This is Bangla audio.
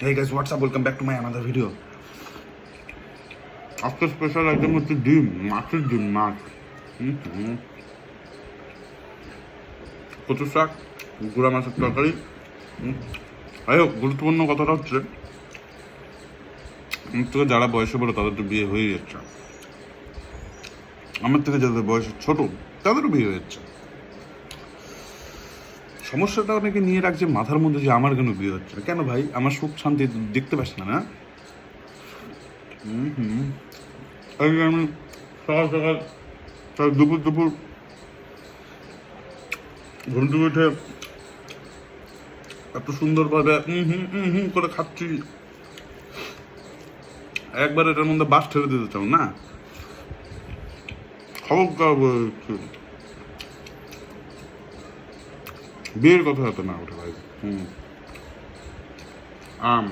Hey guys, what's up? Welcome back to my another video. আজকে স্পেশাল আইটেম হচ্ছে ডিম, মাছের ডিম, মাছ, কচু শাক, গুঁড়া মাছের তরকারি। যাই হোক, গুরুত্বপূর্ণ কথাটা হচ্ছে আমার থেকে যারা বয়সে বড় তাদের তো বিয়ে হয়ে যাচ্ছে, আমার থেকে যাদের বয়স ছোট তাদেরও বিয়ে হয়ে যাচ্ছে। সমস্যাটা অনেকে নিয়ে রাখছে মাথার মধ্যে যে আমার কেন বিয়ে হচ্ছে না। কেন ভাই, আমার সুখ শান্তি দেখতে পাস না? এই যে আমি সকাল সকাল দুপুর ঘুম থেকে উঠে এত সুন্দরভাবে করে খাচ্ছি, একবার এটার মধ্যে বাস ঠেলে দিতে চাও না? খবর বিয়ের কথা হতো না ওঠে ভাই। আম